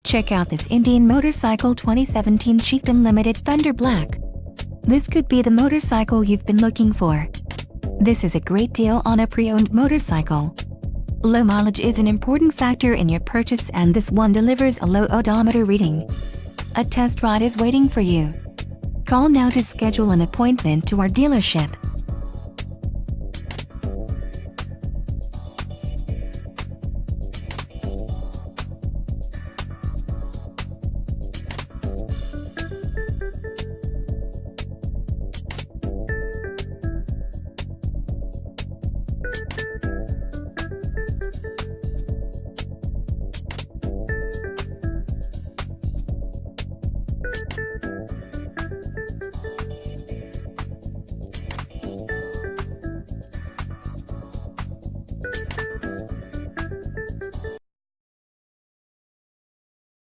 Check out this Indian motorcycle 2017 Chieftain Limited Thunder Black. This could be the motorcycle you've been looking for. This is a great deal on a pre-owned motorcycle. Low mileage is an important factor in your purchase, and this one delivers a low odometer reading. A test ride is waiting for you. Call now to schedule an appointment to our dealership.